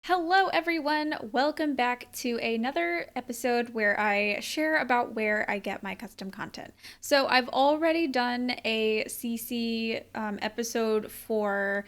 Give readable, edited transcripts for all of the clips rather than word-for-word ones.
Hello, everyone. Welcome back to another episode where I share about where I get my custom content. So, I've already done a CC episode for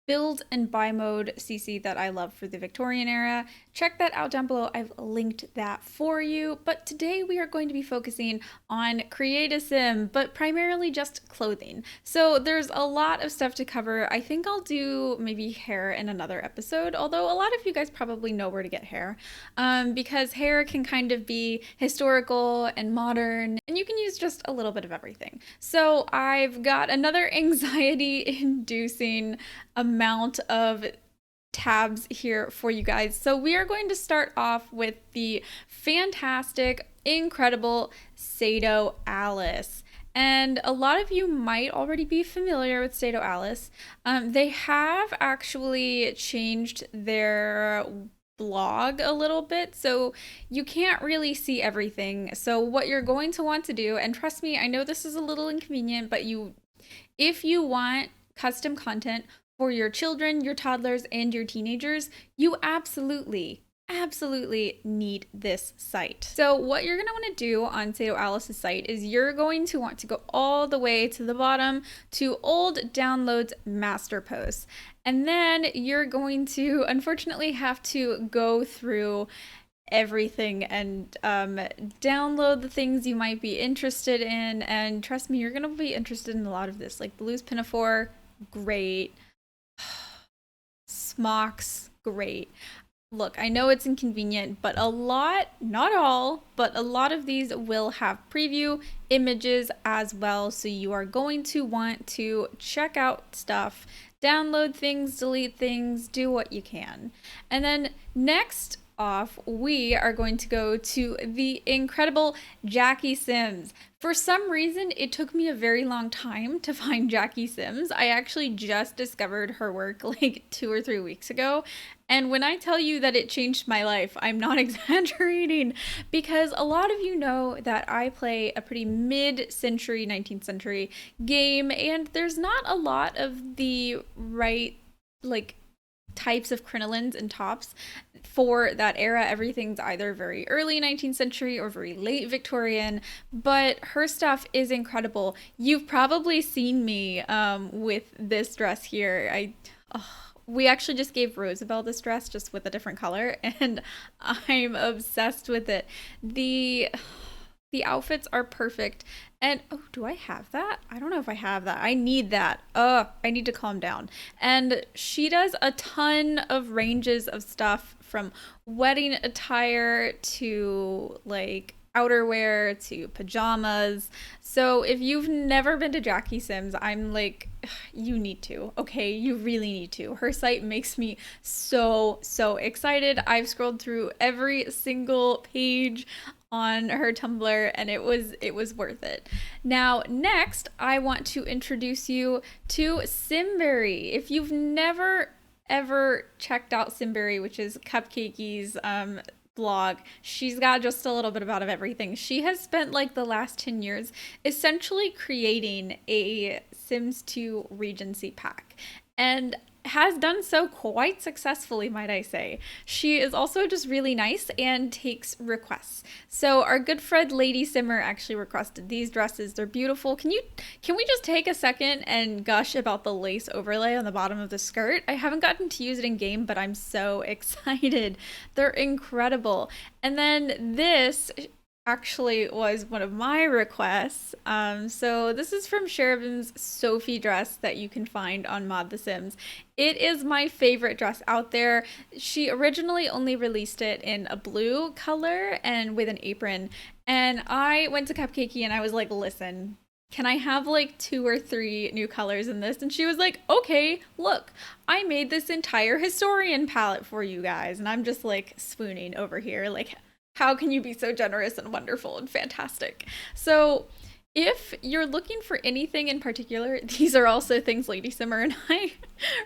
build and buy mode CC that I love for the Victorian era. Check that out down below. I've linked that for you. But today we are going to be focusing on Create a Sim, but primarily just clothing. So there's a lot of stuff to cover. I think I'll do maybe hair in another episode, although a lot of you guys probably know where to get hair, because hair can kind of be historical and modern, and you can use just a little bit of everything. So I've got another anxiety inducing amount of tabs here for you guys. So we are going to start off with the fantastic, incredible Sado Alice. And a lot of you might already be familiar with Sado Alice. They have actually changed their blog a little bit, so you can't really see everything. So what you're going to want to do, and trust me, I know this is a little inconvenient, but if you want custom content for your children, your toddlers, and your teenagers, you absolutely need this site. So what you're going to want to do on Sado Alice's site is you're going to want to go all the way to the bottom to old downloads master posts. And then you're going to unfortunately have to go through everything and download the things you might be interested in. And trust me, you're going to be interested in a lot of this, like the loose pinafore, great. Smocks, great. Look, I know it's inconvenient, but not all, but a lot of these will have preview images as well. So you are going to want to check out stuff, download things, delete things, do what you can. And then next off, we are going to go to the incredible Jackie Sims. For some reason, it took me a very long time to find Jackie Sims. I actually just discovered her work like 2 or 3 weeks ago. And when I tell you that it changed my life, I'm not exaggerating, because a lot of you know that I play a pretty mid-century, 19th century game, and there's not a lot of the right, like, types of crinolines and tops for that era. Everything's either very early 19th century or very late Victorian, but her stuff is incredible. You've probably seen me with this dress here. We actually just gave Rosabelle this dress just with a different color, and I'm obsessed with it. The outfits are perfect. And oh, do I have that? I don't know if I have that. I need that. I need to calm down. And she does a ton of ranges of stuff, from wedding attire to like outerwear to pajamas. So if you've never been to Jackie Sims, I'm like, you need to. Okay, you really need to. Her site makes me so excited. I've scrolled through every single page on her Tumblr, and it was worth it. Now, next, I want to introduce you to Simberry. If you've never ever checked out Simberry, which is Cupcakey's blog, she's got just a little bit about of everything. She has spent like the last 10 years essentially creating a Sims 2 Regency pack, and has done so quite successfully, might I say. She is also just really nice and takes requests. So our good friend Lady Simmer actually requested these dresses. They're beautiful. Can we just take a second and gush about the lace overlay on the bottom of the skirt? I haven't gotten to use it in game, but I'm so excited. They're incredible. And then this actually was one of my requests. So this is from Cherubim's Sophie dress that you can find on Mod The Sims. It is my favorite dress out there. She originally only released it in a blue color and with an apron. And I went to Cupcakey and I was like, listen, can I have like 2 or 3 new colors in this? And she was like, okay, look, I made this entire historian palette for you guys. And I'm just like swooning over here, like, how can you be so generous and wonderful and fantastic? So if you're looking for anything in particular, these are also things Lady Simmer and I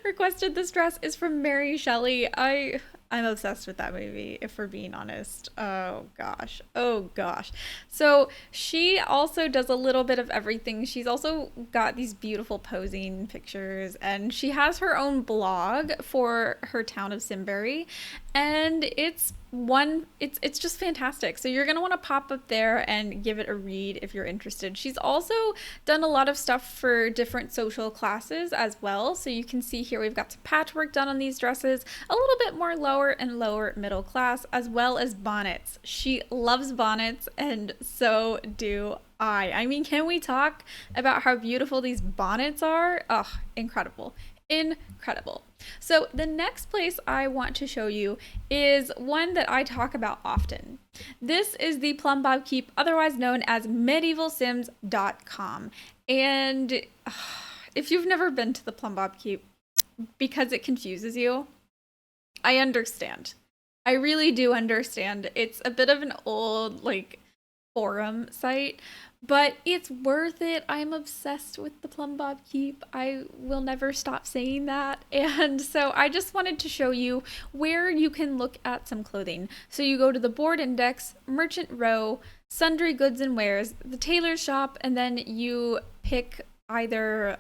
requested. This dress is from Mary Shelley. I I'm obsessed with that movie, if we're being honest. Oh gosh. Oh gosh. So she also does a little bit of everything. She's also got these beautiful posing pictures, and she has her own blog for her town of Simberry, and it's just fantastic. So you're going to want to pop up there and give it a read if you're interested. She's also done a lot of stuff for different social classes as well. So you can see here we've got some patchwork done on these dresses, a little bit more lower and lower middle class, as well as bonnets. She loves bonnets, and so do I mean, can we talk about how beautiful these bonnets are? Oh, incredible. Incredible. So the next place I want to show you is one that I talk about often. This is the Plumbob Keep, otherwise known as medievalsims.com. And if you've never been to the Plumbob Keep because it confuses you, I understand. I really do understand. It's a bit of an old, like, forum site, but it's worth it. I'm obsessed with the Plumbob Keep. I will never stop saying that. And so I just wanted to show you where you can look at some clothing. So you go to the board index, merchant row, sundry goods and wares, the tailor's shop, and then you pick either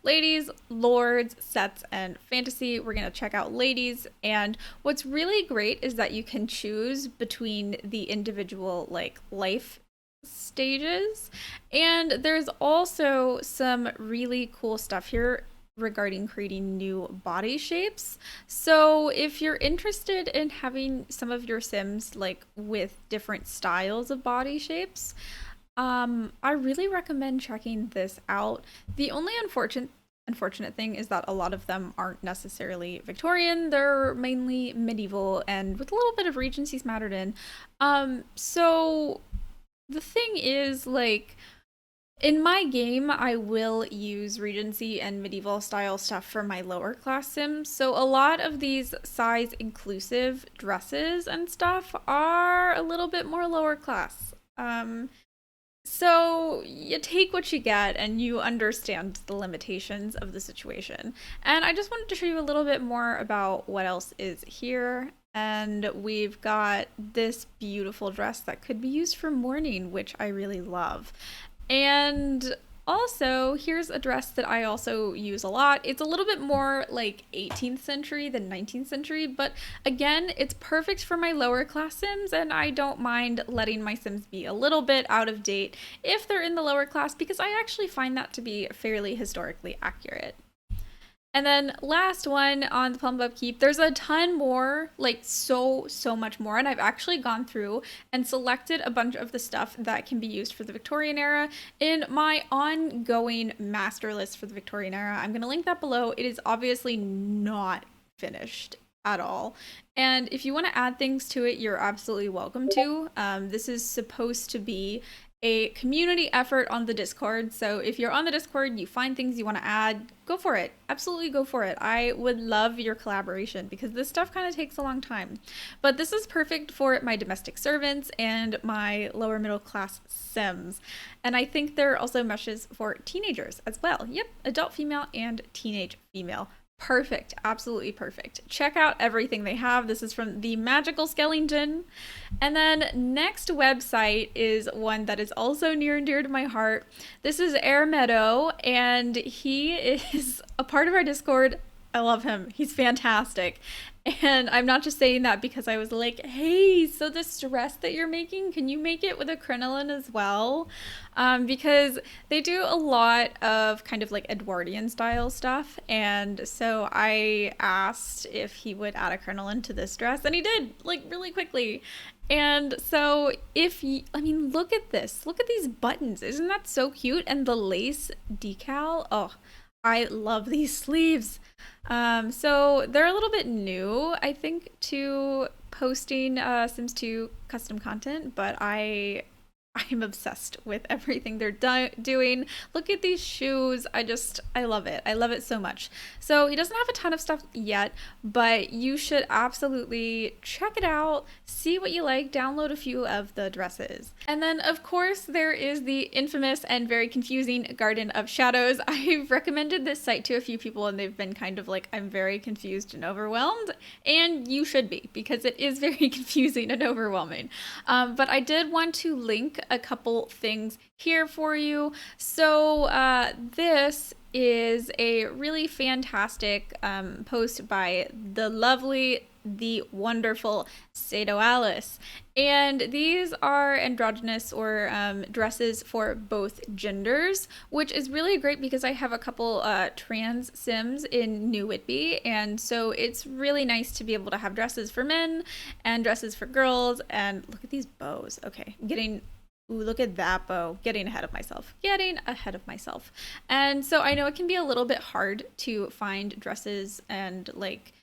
ladies, lords, sets, and fantasy. We're going to check out ladies. And what's really great is that you can choose between the individual like life stages. And there's also some really cool stuff here regarding creating new body shapes. So if you're interested in having some of your Sims like with different styles of body shapes, I really recommend checking this out. The only unfortunate thing is that a lot of them aren't necessarily Victorian. They're mainly medieval and with a little bit of Regency smattered in. So the thing is, like, in my game, I will use Regency and medieval style stuff for my lower class Sims. So a lot of these size inclusive dresses and stuff are a little bit more lower class. So you take what you get and you understand the limitations of the situation. And I just wanted to show you a little bit more about what else is here. And we've got this beautiful dress that could be used for mourning, which I really love. And also, here's a dress that I also use a lot. It's a little bit more like 18th century than 19th century, but again, it's perfect for my lower class Sims, and I don't mind letting my Sims be a little bit out of date if they're in the lower class, because I actually find that to be fairly historically accurate. And then last one on the Plumbob Keep, there's a ton more, like so much more. And I've actually gone through and selected a bunch of the stuff that can be used for the Victorian era in my ongoing master list for the Victorian era. I'm going to link that below. It is obviously not finished at all. And if you want to add things to it, you're absolutely welcome to. This is supposed to be a community effort on the Discord. So if you're on the Discord, you find things you want to add, go for it. Absolutely go for it. I would love your collaboration because this stuff kind of takes a long time. But this is perfect for my domestic servants and my lower middle class Sims. And I think there are also meshes for teenagers as well. Yep, adult female and teenage female. Perfect. Absolutely perfect. Check out everything they have. This is from the Magical Skellington. And then next website is one that is also near and dear to my heart. This is Meadow, and he is a part of our Discord. I love him. He's fantastic. And I'm not just saying that because I was like, hey, so this dress that you're making, can you make it with a crinoline as well? Because they do a lot of kind of like Edwardian style stuff. And so I asked if he would add a crinoline to this dress, and he did, like, really quickly. And so I mean, look at this. Look at these buttons. Isn't that so cute? And the lace decal. Oh, I love these sleeves. So they're a little bit new, I think, to posting Sims 2 custom content, but I I'm obsessed with everything they're doing. Look at these shoes. I love it. I love it so much. So he doesn't have a ton of stuff yet, but you should absolutely check it out, see what you like, download a few of the dresses. And then, of course, there is the infamous and very confusing Garden of Shadows. I've recommended this site to a few people, and they've been kind of like, I'm very confused and overwhelmed. And you should be, because it is very confusing and overwhelming. But I did want to link a couple things here for you. So this is a really fantastic post by the lovely, the wonderful Sado Alice. And these are androgynous or dresses for both genders, which is really great because I have a couple trans Sims in New Whitby. And so it's really nice to be able to have dresses for men and dresses for girls. And look at these bows. Okay, ooh, look at that bow. Getting ahead of myself. And so I know it can be a little bit hard to find dresses and like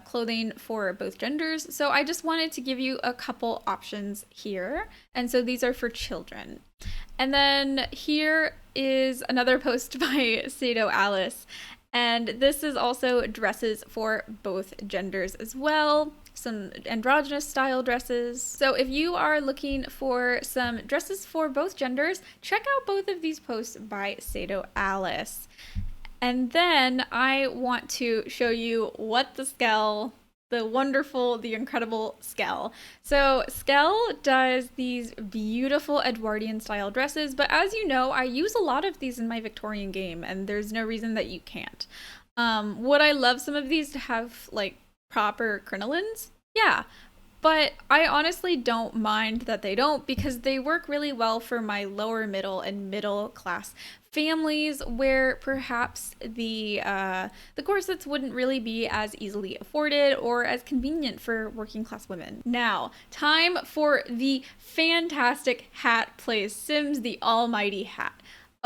clothing for both genders. So I just wanted to give you a couple options here. And so these are for children. And then here is another post by Sado Alice. And this is also dresses for both genders as well. Some androgynous style dresses. So if you are looking for some dresses for both genders, check out both of these posts by Sado Alice. And then I want to show you what the Skell, the wonderful, the incredible Skell. So Skell does these beautiful Edwardian style dresses, but as you know, I use a lot of these in my Victorian game, and there's no reason that you can't. Would I love some of these to have like proper crinolines? Yeah, but I honestly don't mind that they don't, because they work really well for my lower middle and middle class families where perhaps the corsets wouldn't really be as easily afforded or as convenient for working class women. Now, time for the fantastic hat plays Sims the Almighty Hat.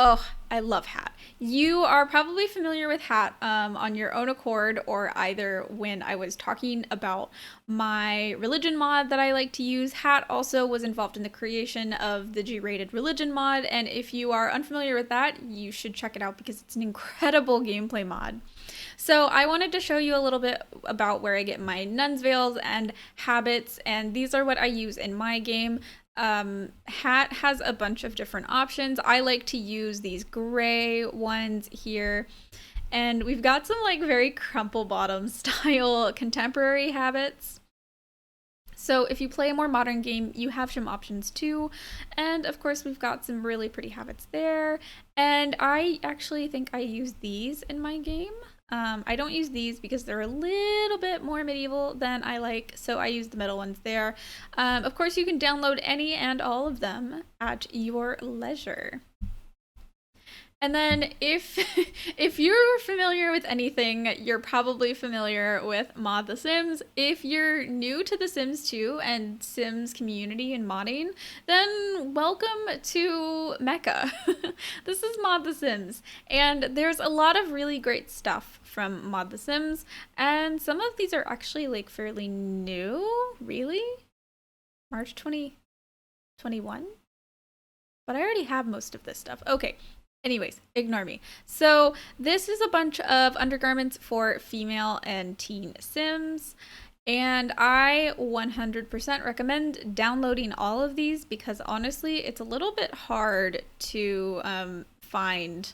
Oh, I love Hat. You are probably familiar with Hat on your own accord, or either when I was talking about my religion mod that I like to use. Hat also was involved in the creation of the G-rated religion mod, and if you are unfamiliar with that, you should check it out because it's an incredible gameplay mod. So I wanted to show you a little bit about where I get my nun's veils and habits, and these are what I use in my game. Hat has a bunch of different options. I like to use these gray ones here, and we've got some like very crumple bottom style contemporary habits. So if you play a more modern game, you have some options too. And of course, we've got some really pretty habits there. And I actually think I use these in my game. I don't use these because they're a little bit more medieval than I like, so I use the middle ones there. Of course, you can download any and all of them at your leisure. And then if you're familiar with anything, you're probably familiar with Mod The Sims. If you're new to The Sims 2 and Sims community and modding, then welcome to Mecca. This is Mod The Sims, and there's a lot of really great stuff from Mod The Sims, and some of these are actually like fairly new, really? March 2021? But I already have most of this stuff. Okay. Anyways, ignore me. So this is a bunch of undergarments for female and teen Sims, and I 100% recommend downloading all of these because honestly, it's a little bit hard to find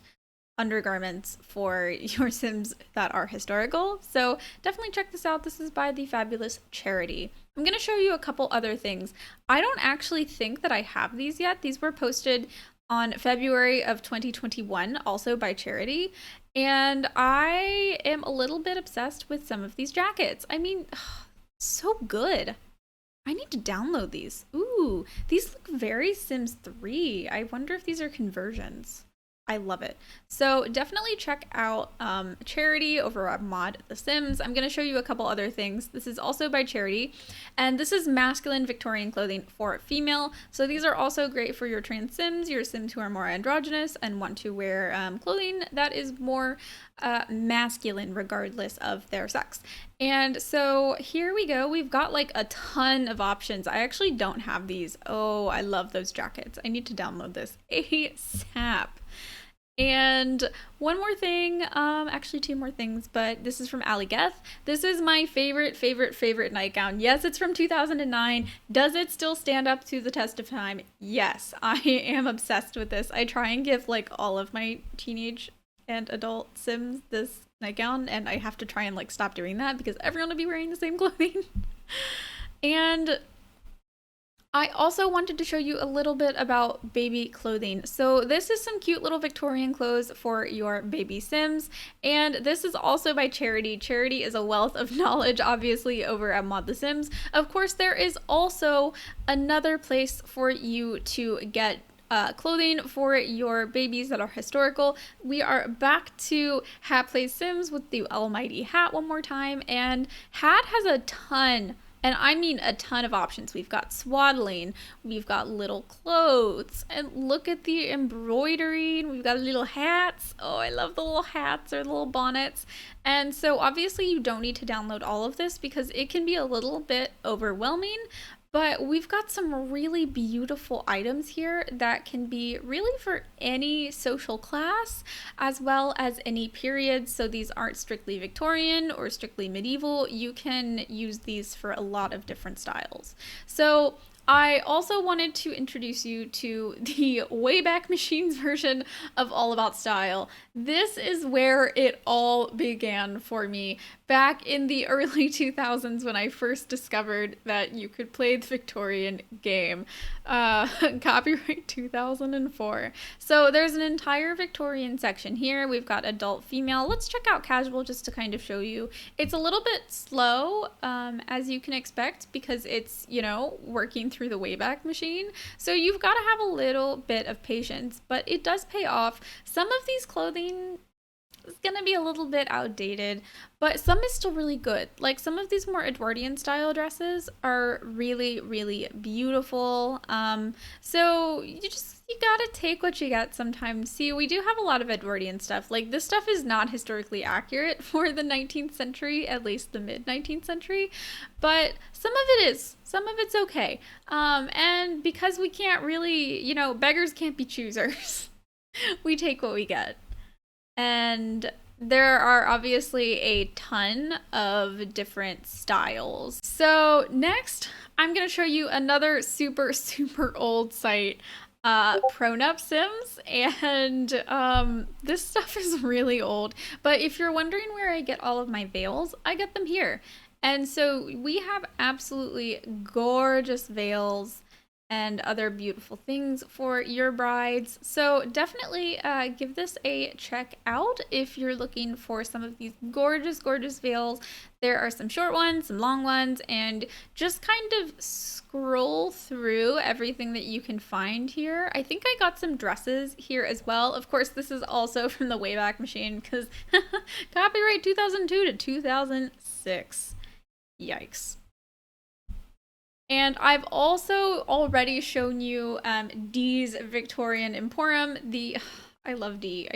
undergarments for your Sims that are historical. So definitely check this out. This is by the fabulous Charity. I'm going to show you a couple other things. I don't actually think that I have these yet. These were posted on February of 2021, also by Charity, and I am a little bit obsessed with some of these jackets. I mean, so good. I need to download these. Ooh, these look very Sims 3. I wonder if these are conversions. I love it. So definitely check out Charity over at Mod The Sims. I'm going to show you a couple other things. This is also by Charity, and this is masculine Victorian clothing for female. So these are also great for your trans Sims, your Sims who are more androgynous and want to wear clothing that is more masculine regardless of their sex. And so here we go. We've got like a ton of options. I actually don't have these. Oh, I love those jackets. I need to download this ASAP. And one more thing, actually two more things, but this is from Ali Geth. This is my favorite nightgown. Yes, it's from 2009. Does it still stand up to the test of time? Yes, I am obsessed with this. I try and give like all of my teenage and adult Sims this nightgown, and I have to try and like stop doing that because everyone will be wearing the same clothing. And I also wanted to show you a little bit about baby clothing. So this is some cute little Victorian clothes for your baby Sims. And this is also by Charity. Charity is a wealth of knowledge, obviously, over at Mod The Sims. Of course, there is also another place for you to get clothing for your babies that are historical. We are back to Hat Plays Sims with the almighty Hat one more time. And Hat has a ton, and I mean a ton of options. We've got swaddling, we've got little clothes, and look at the embroidery, and we've got little hats. Oh, I love the little hats or the little bonnets. And so obviously you don't need to download all of this because it can be a little bit overwhelming. But we've got some really beautiful items here that can be really for any social class as well as any period. So these aren't strictly Victorian or strictly medieval. You can use these for a lot of different styles. So I also wanted to introduce you to the Wayback Machines version of All About Style. This is where it all began for me back in the early 2000s when I first discovered that you could play the Victorian game. Copyright 2004. So there's an entire Victorian section here. We've got adult, female. Let's check out casual just to kind of show you. It's a little bit slow, as you can expect, because it's, you know, working through the Wayback Machine. So you've got to have a little bit of patience, but it does pay off. Some of these clothing is gonna be a little bbit outdated, but some is still really good. Like some of these more Edwardian style dresses are really, really beautiful. So you gotta take what you get sometimes. See, we do have a lot of Edwardian stuff. Like this stuff is not historically accurate for the 19th century, at least the mid 19th century, but some of it is. Some of it's okay. And because we can't really, you know, beggars can't be choosers. We take what we get. And there are obviously a ton of different styles. So next, I'm going to show you another super old site, Pronup Sims, and this stuff is really old. But if you're wondering where I get all of my veils, I get them here. And so we have absolutely gorgeous veils and other beautiful things for your brides. So definitely give this a check out if you're looking for some of these gorgeous veils. There are some short ones, some long ones, and just kind of scroll through everything that you can find here. I think I got some dresses here as well. Of course, this is also from the Wayback Machine because copyright 2002 to 2006. Yikes. And I've also already shown you Dee's Victorian Emporium. I love Dee.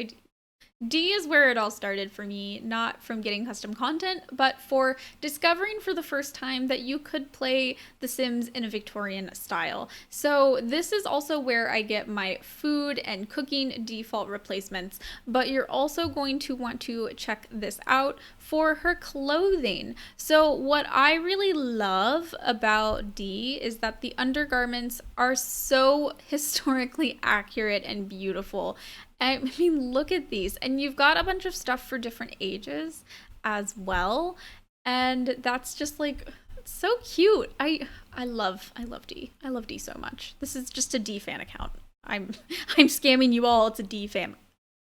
D is where it all started for me, not from getting custom content, but for discovering for the first time that you could play The Sims in a Victorian style. So this is also where I get my food and cooking default replacements, but you're also going to want to check this out for her clothing. So what I really love about D is that the undergarments are so historically accurate and beautiful. I mean, look at these. And you've got a bunch of stuff for different ages as well. And that's just like, it's so cute. I love D. I love D so much. This is just a D fan account. I'm scamming you all. It's a D fan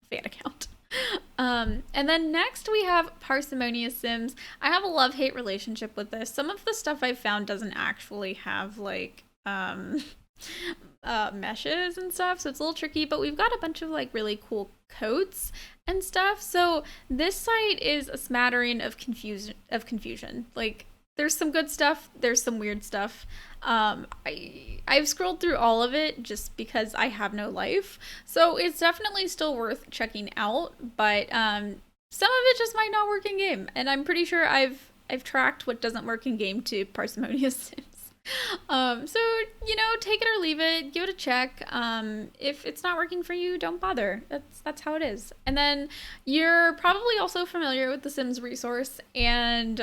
account. And then next we have Parsimonious Sims. I have a love-hate relationship with this. Some of the stuff I've found doesn't actually have like meshes and stuff, so it's a little tricky, but we've got a bunch of like really cool coats and stuff. So this site is a smattering of confusion. Like there's some good stuff, there's some weird stuff. I've scrolled through all of it just because I have no life, so it's definitely still worth checking out. But some of it just might not work in game, and I'm pretty sure I've tracked what doesn't work in game to parsimonious sims. So take it or leave it, give it a check. If it's not working for you, don't bother. That's how it is. And then you're probably also familiar with the Sims resource, and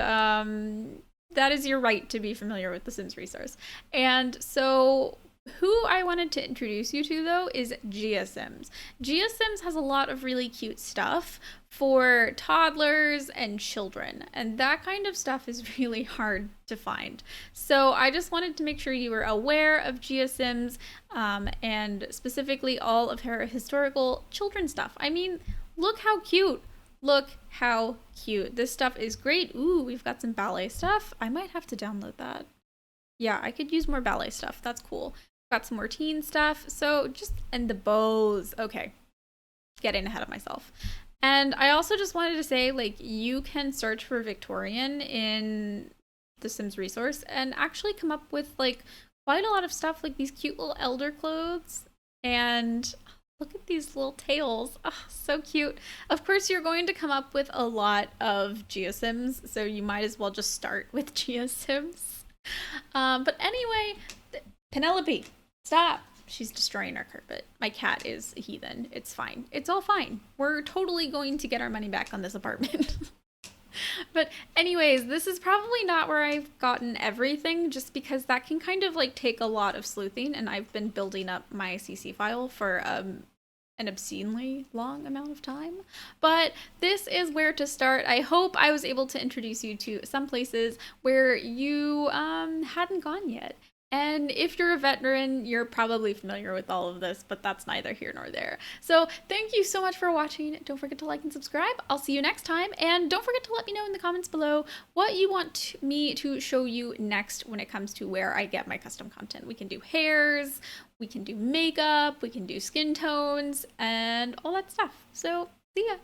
that is your right to be familiar with the Sims resource. And so who I wanted to introduce you to, though, is GeoSims. GeoSims has a lot of really cute stuff for toddlers and children, and that kind of stuff is really hard to find. So I just wanted to make sure you were aware of GeoSims, and specifically all of her historical children stuff. I mean, look how cute. Look how cute. This stuff is great. Ooh, we've got some ballet stuff. I might have to download that. Yeah, I could use more ballet stuff. That's cool. Got some more teen stuff. So and the bows. Okay, getting ahead of myself. And I also just wanted to say, like, you can search for Victorian in the Sims resource and actually come up with, like, quite a lot of stuff, like these cute little elder clothes. And look at these little tails. Oh, so cute. Of course, you're going to come up with a lot of GeoSims, so you might as well just start with GeoSims. But anyway, Penelope, stop. She's destroying our carpet. My cat is a heathen. It's fine. It's all fine. We're totally going to get our money back on this apartment. But anyways, this is probably not where I've gotten everything, just because that can kind of like take a lot of sleuthing, and I've been building up my CC file for an obscenely long amount of time. But this is where to start. I hope I was able to introduce you to some places where you hadn't gone yet. And if you're a veteran, you're probably familiar with all of this, but that's neither here nor there. So thank you so much for watching. Don't forget to like and subscribe. I'll see you next time. And don't forget to let me know in the comments below what you want me to show you next when it comes to where I get my custom content. We can do hairs, we can do makeup, we can do skin tones, and all that stuff. So see ya.